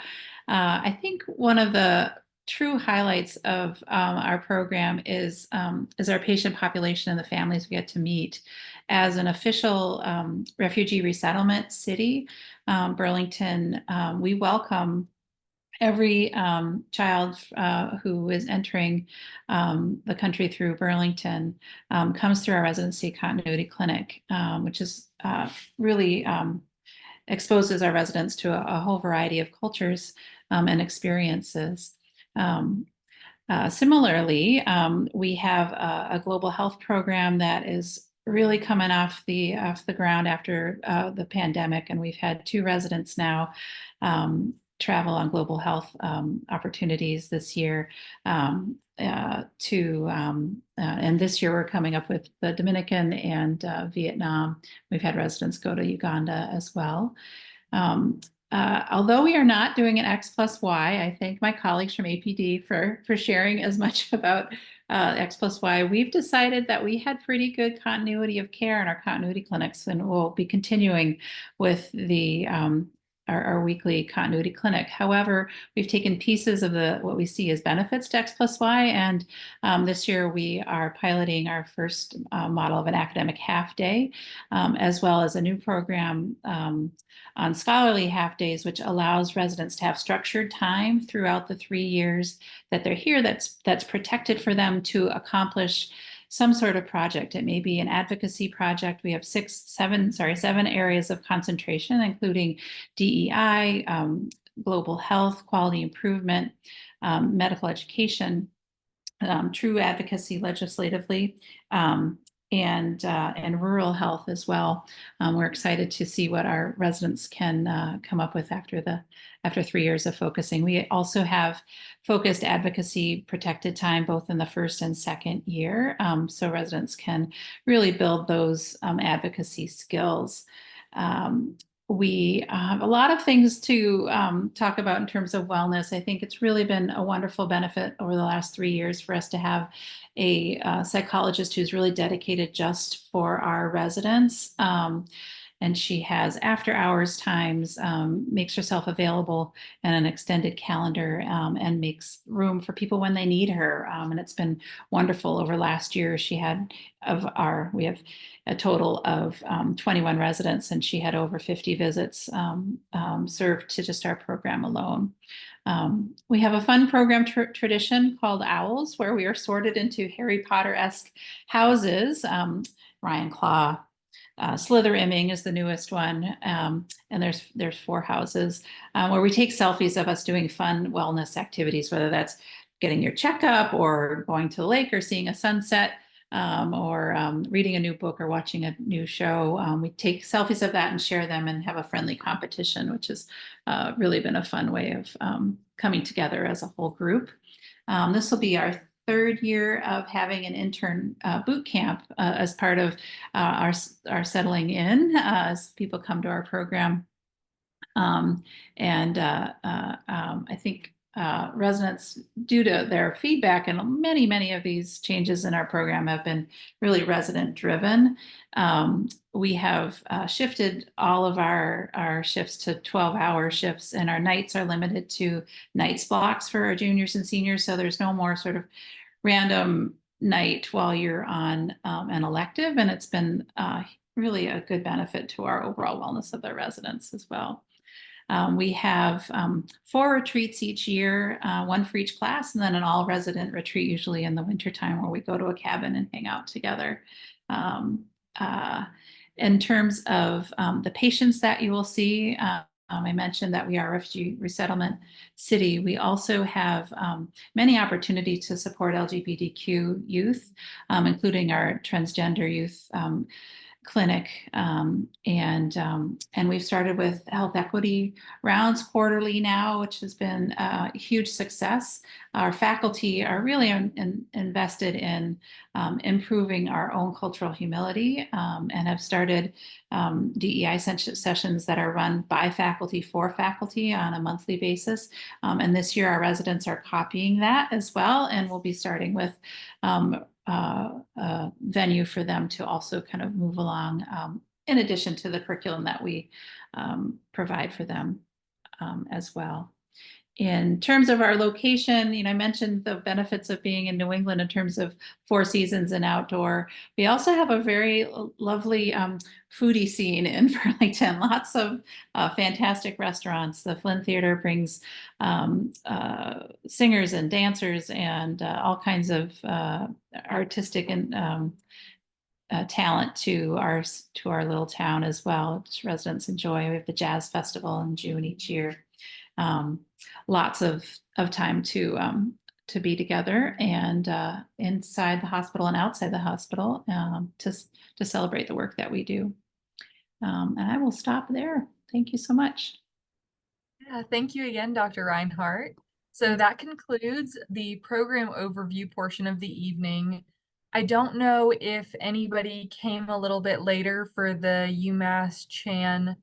I think one of the true highlights of our program is our patient population and the families we get to meet. As an official refugee resettlement city, Burlington, we welcome every child who is entering the country through Burlington comes through our residency continuity clinic, which is really exposes our residents to a whole variety of cultures and experiences. Similarly, we have a global health program that is really coming off the ground after the pandemic, and we've had 2 residents now travel on global health opportunities this year and this year we're coming up with the Dominican and Vietnam. We've had residents go to Uganda as well. Although we are not doing an X+Y, I thank my colleagues from APD for sharing as much about X+Y. We've decided that we had pretty good continuity of care in our continuity clinics, and we'll be continuing with the our weekly continuity clinic. However, we've taken pieces of what we see as benefits to X+Y, and this year we are piloting our first model of an academic half day, as well as a new program on scholarly half days, which allows residents to have structured time throughout the 3 years that they're here that's protected for them to accomplish some sort of project. It may be an advocacy project. We have 7 areas of concentration, including DEI, global health, quality improvement, medical education, true advocacy legislatively, and rural health as well. We're excited to see what our residents can come up with after 3 years of focusing. We also have focused advocacy protected time both in the first and second year, so residents can really build those advocacy skills. We have a lot of things to talk about in terms of wellness. I think it's really been a wonderful benefit over the last 3 years for us to have a psychologist who's really dedicated just for our residents. And she has after hours times, makes herself available in an extended calendar, and makes room for people when they need her. And it's been wonderful. Over last year, we have a total of 21 residents, and she had over 50 visits served to just our program alone. We have a fun program tradition called Owls, where we are sorted into Harry Potter-esque houses. Ryan Claw, Slither-Imming is the newest one, and there's 4 houses where we take selfies of us doing fun wellness activities, whether that's getting your checkup or going to the lake or seeing a sunset, or reading a new book or watching a new show. We take selfies of that and share them and have a friendly competition, which has really been a fun way of coming together as a whole group. This will be our 3rd year of having an intern boot camp as part of our settling in as people come to our program. I think residents, due to their feedback, and many of these changes in our program have been really resident driven. We have shifted all of our shifts to 12-hour shifts, and our nights are limited to nights blocks for our juniors and seniors. So there's no more sort of random night while you're on an elective, and it's been really a good benefit to our overall wellness of the residents as well. We have 4 retreats each year, 1 for each class, and then an all-resident retreat, usually in the wintertime, where we go to a cabin and hang out together. In terms of the patients that you will see, I mentioned that we are a refugee resettlement city. We also have many opportunities to support LGBTQ youth, including our transgender youth clinic. And we've started with health equity rounds quarterly now, which has been a huge success. Our faculty are really invested in improving our own cultural humility, and have started DEI sessions that are run by faculty for faculty on a monthly basis. And this year our residents are copying that as well, and we'll be starting with a venue for them to also kind of move along, in addition to the curriculum that we provide for them as well. In terms of our location, I mentioned the benefits of being in New England in terms of 4 seasons and outdoor. We also have a very lovely foodie scene in Burlington. Lots of fantastic restaurants. The Flynn Theater brings singers and dancers and all kinds of artistic and talent to our little town as well, which residents enjoy. We have the Jazz Festival in June each year. Lots of time to be together and inside the hospital and outside the hospital to celebrate the work that we do. And I will stop there. Thank you so much. Yeah, thank you again, Dr. Reinhardt. So that concludes the program overview portion of the evening. I don't know if anybody came a little bit later for the UMass Chan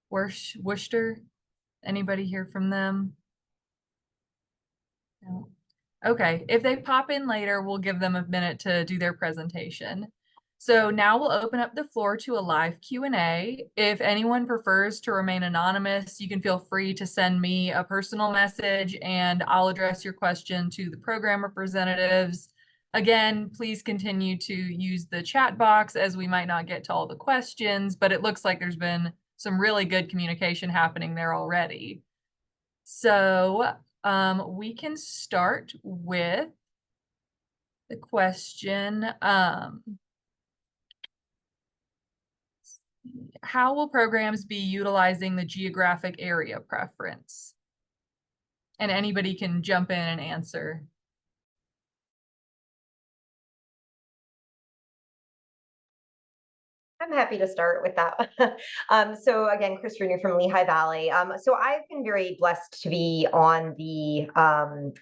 Worcester. Anybody hear from them? No. Okay, if they pop in later, we'll give them a minute to do their presentation. So now we'll open up the floor to a live Q&A. If anyone prefers to remain anonymous, you can feel free to send me a personal message and I'll address your question to the program representatives. Again, please continue to use the chat box as we might not get to all the questions, but it looks like there's been some really good communication happening there already. So we can start with the question, how will programs be utilizing the geographic area preference? And anybody can jump in and answer. I'm happy to start with that. So again, Chris Rooney from Lehigh Valley. So I've been very blessed to be on the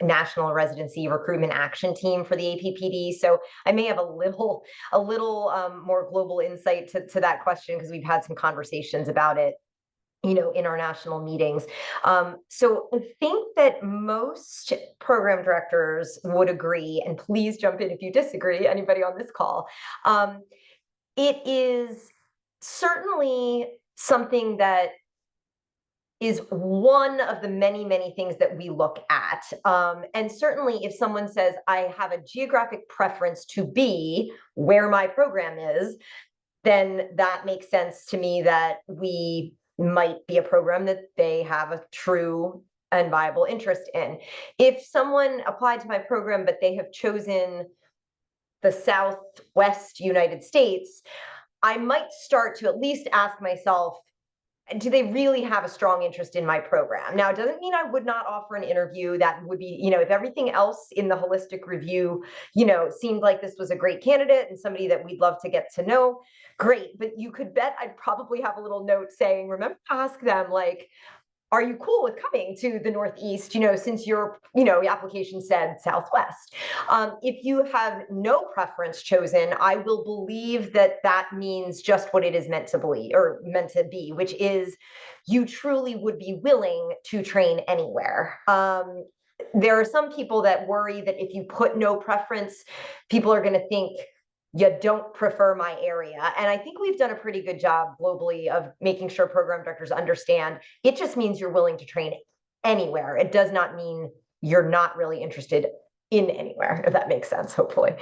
National Residency Recruitment Action Team for the APPD. So I may have a little more global insight to that question because we've had some conversations about it, in our national meetings. So I think that most program directors would agree, and please jump in if you disagree, anybody on this call. It is certainly something that is one of the many, many things that we look at. And certainly if someone says, I have a geographic preference to be where my program is, then that makes sense to me that we might be a program that they have a true and viable interest in. If someone applied to my program, but they have chosen the Southwest United States, I might start to at least ask myself, do they really have a strong interest in my program? Now, it doesn't mean I would not offer an interview. That would be, if everything else in the holistic review, seemed like this was a great candidate and somebody that we'd love to get to know, great. But you could bet I'd probably have a little note saying, remember to ask them, like, are you cool with coming to the Northeast, since your, application said Southwest? If you have no preference chosen, I will believe that that means just what it is meant to believe or meant to be, which is you truly would be willing to train anywhere. There are some people that worry that if you put no preference, people are going to think you don't prefer my area. And I think we've done a pretty good job globally of making sure program directors understand it just means you're willing to train anywhere. It does not mean you're not really interested in anywhere, if that makes sense, hopefully.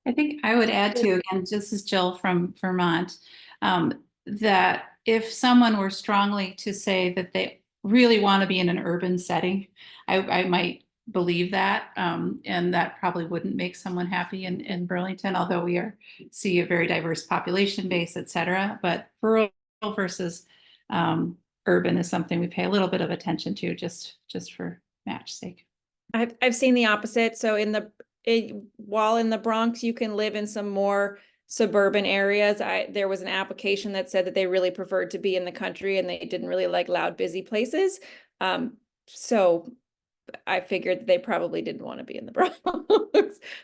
I think I would add to, again, this is Jill from Vermont, that if someone were strongly to say that they really want to be in an urban setting, I might believe that, and that probably wouldn't make someone happy in Burlington, although we see a very diverse population base, et cetera. But rural versus urban is something we pay a little bit of attention to, just for match sake. I've seen the opposite. So in the while in the Bronx, you can live in some more suburban areas. There was an application that said that they really preferred to be in the country and they didn't really like loud, busy places. So I figured that they probably didn't want to be in the Bronx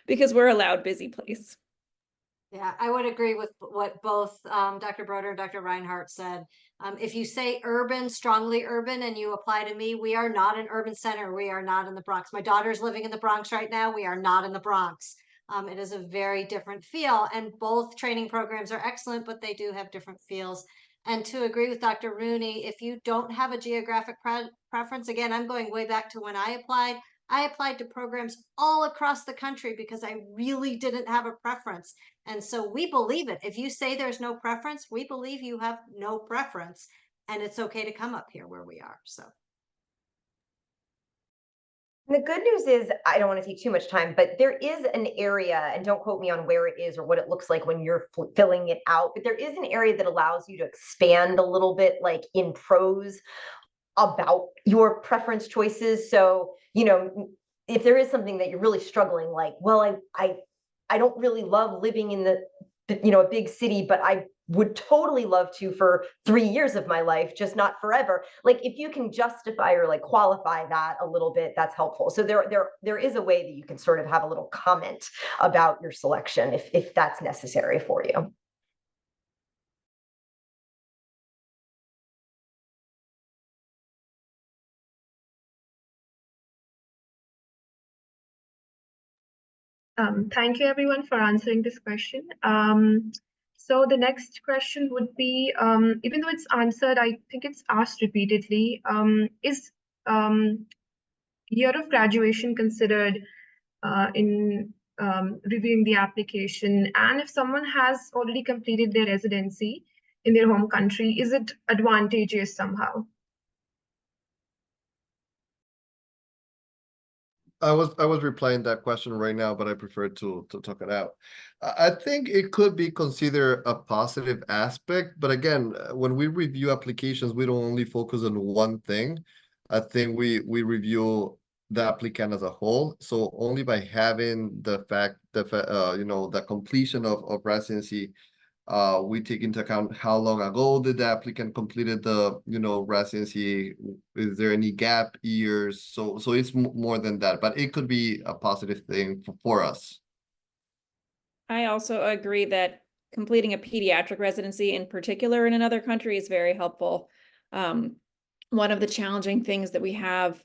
because we're a loud, busy place. Yeah, I would agree with what both Dr. Broder and Dr. Reinhardt said. If you say urban, strongly urban, and you apply to me, we are not an urban center. We are not in the Bronx. My daughter's living in the Bronx right now. We are not in the Bronx. It is a very different feel, and both training programs are excellent, but they do have different feels. And to agree with Dr. Rooney, if you don't have a geographic preference, again, I'm going way back to when I applied. I applied to programs all across the country because I really didn't have a preference. And so we believe it. If you say there's no preference, we believe you have no preference, and it's okay to come up here where we are. So The good news is, I don't want to take too much time, but there is an area, and don't quote me on where it is or what it looks like when you're filling it out, but there is an area that allows you to expand a little bit, like in prose, about your preference choices. So, if there is something that you're really struggling, like, well, I don't really love living in a big city, but I would totally love to for 3 years of my life, just not forever. Like, if you can justify or like qualify that a little bit, that's helpful. So there is a way that you can sort of have a little comment about your selection if that's necessary for you. Thank you everyone for answering this question. So the next question would be, even though it's answered, I think it's asked repeatedly, is year of graduation considered in reviewing the application? And if someone has already completed their residency in their home country, is it advantageous somehow? I was replying that question right now, but I prefer to talk it out. I think it could be considered a positive aspect, but again, when we review applications, we don't only focus on one thing. I think we review the applicant as a whole. So only by having the fact that the completion of residency, we take into account how long ago did the applicant completed the residency. Is there any gap years? So it's more than that, but it could be a positive thing for us. I also agree that completing a pediatric residency in particular in another country is very helpful. One of the challenging things that we have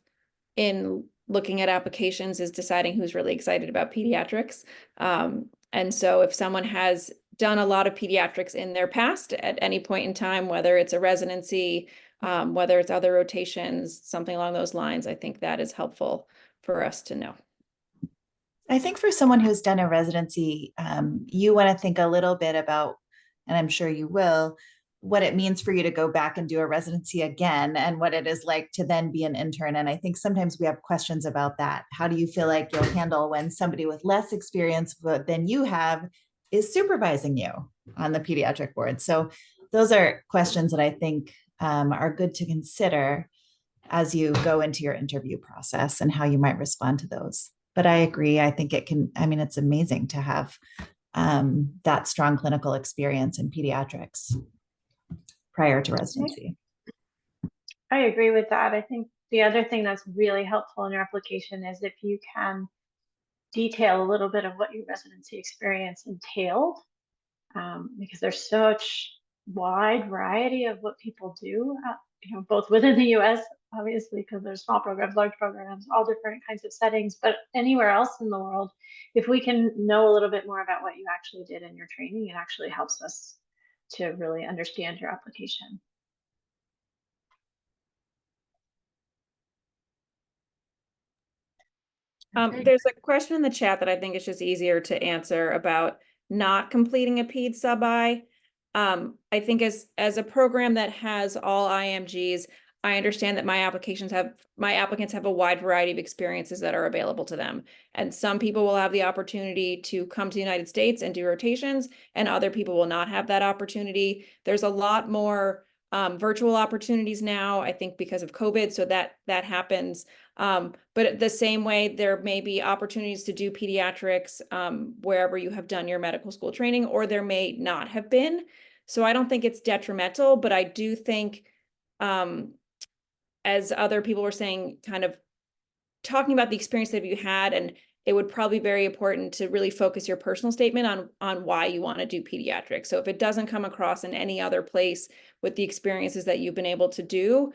in looking at applications is deciding who's really excited about pediatrics. And so if someone has done a lot of pediatrics in their past at any point in time, whether it's a residency, whether it's other rotations, something along those lines, I think that is helpful for us to know. I think for someone who's done a residency, you want to think a little bit about, and I'm sure you will, what it means for you to go back and do a residency again and what it is like to then be an intern. And I think sometimes we have questions about that. How do you feel like you'll handle when somebody with less experience than you have is supervising you on the pediatric board? So those are questions that I think are good to consider as you go into your interview process and how you might respond to those. But I agree. I think it's amazing to have that strong clinical experience in pediatrics prior to residency. I agree with that. I think the other thing that's really helpful in your application is if you can detail a little bit of what your residency experience entailed, because there's such wide variety of what people do, both within the US, obviously, because there's small programs, large programs, all different kinds of settings, but anywhere else in the world, if we can know a little bit more about what you actually did in your training, it actually helps us to really understand your application. There's a question in the chat that I think is just easier to answer about not completing a PED sub-I. I think as a program that has all IMGs, I understand that my applicants have a wide variety of experiences that are available to them. And some people will have the opportunity to come to the United States and do rotations, and other people will not have that opportunity. There's a lot more virtual opportunities now, I think because of COVID, so that happens. But the same way, there may be opportunities to do pediatrics wherever you have done your medical school training, or there may not have been. So I don't think it's detrimental, but I do think, as other people were saying, kind of talking about the experience that you had, and it would probably be very important to really focus your personal statement on why you want to do pediatrics. So if it doesn't come across in any other place with the experiences that you've been able to do,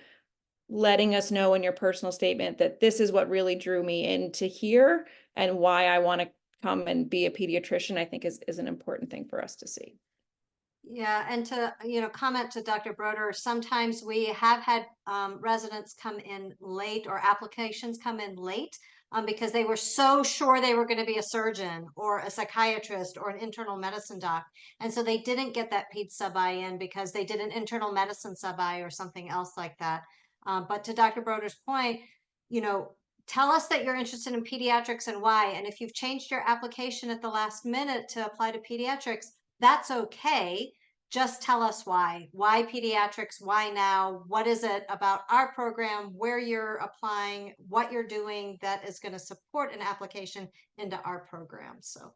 letting us know in your personal statement that this is what really drew me into here and why I want to come and be a pediatrician, I think is an important thing for us to see. Yeah, and to, comment to Dr. Broder, sometimes we have had residents come in late or applications come in late because they were so sure they were going to be a surgeon or a psychiatrist or an internal medicine doc. And so they didn't get that ped sub-I in because they did an internal medicine sub-I or something else like that. But to Dr. Broder's point, tell us that you're interested in pediatrics and why. And if you've changed your application at the last minute to apply to pediatrics, that's okay. Just tell us why. Why pediatrics? Why now? What is it about our program, where you're applying, what you're doing that is going to support an application into our program? So.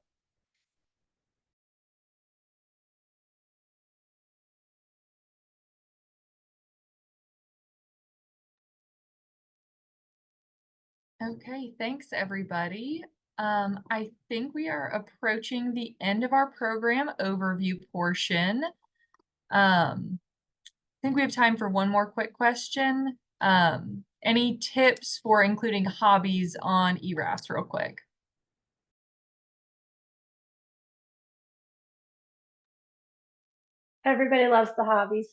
Okay, thanks everybody. I think we are approaching the end of our program overview portion. I think we have time for one more quick question. Any tips for including hobbies on ERAS real quick? Everybody loves the hobbies.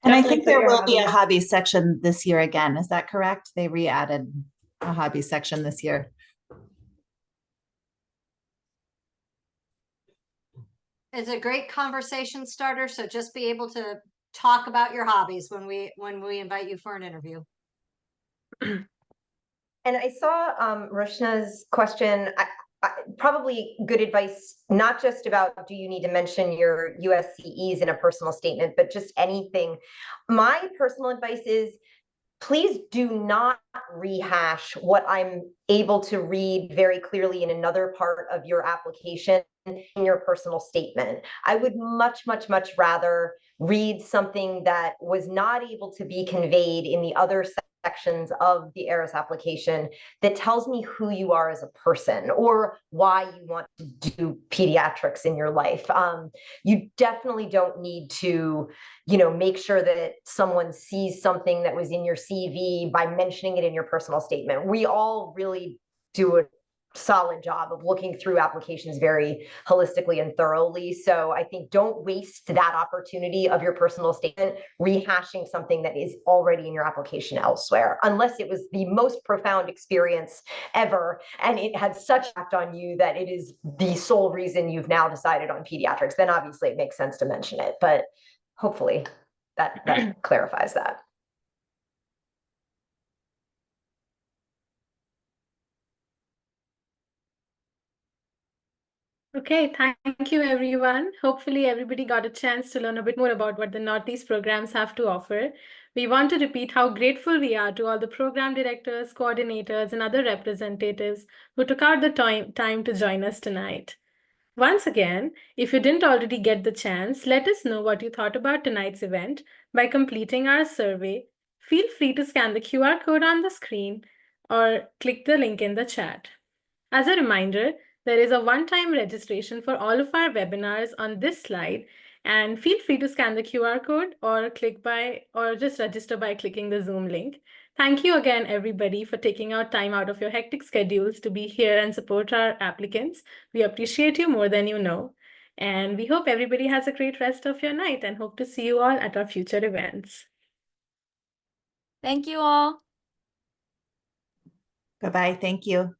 And I Definitely think put there your will be a hobbies. hobby section this year again. Is that correct? They re-added a hobby section this year. It's a great conversation starter. So just be able to talk about your hobbies when we invite you for an interview. And I saw Roshna's question. Probably good advice, not just about do you need to mention your USCEs in a personal statement, but just anything. My personal advice is please do not rehash what I'm able to read very clearly in another part of your application in your personal statement. I would much, much, much rather read something that was not able to be conveyed in the other sections of the ERAS application that tells me who you are as a person or why you want to do pediatrics in your life. You definitely don't need to, make sure that someone sees something that was in your CV by mentioning it in your personal statement. We all really do a solid job of looking through applications very holistically and thoroughly. So I think don't waste that opportunity of your personal statement rehashing something that is already in your application elsewhere, unless it was the most profound experience ever and it had such impact on you that it is the sole reason you've now decided on pediatrics. Then obviously it makes sense to mention it, but hopefully that clarifies that. Okay, thank you everyone. Hopefully everybody got a chance to learn a bit more about what the Northeast programs have to offer. We want to repeat how grateful we are to all the program directors, coordinators, and other representatives who took out the time to join us tonight. Once again, if you didn't already get the chance, let us know what you thought about tonight's event by completing our survey. Feel free to scan the QR code on the screen or click the link in the chat. As a reminder, there is a one-time registration for all of our webinars on this slide, and feel free to scan the QR code or just register by clicking the Zoom link. Thank you again, everybody, for taking out time out of your hectic schedules to be here and support our applicants. We appreciate you more than you know. And we hope everybody has a great rest of your night and hope to see you all at our future events. Thank you all. Bye-bye. Thank you.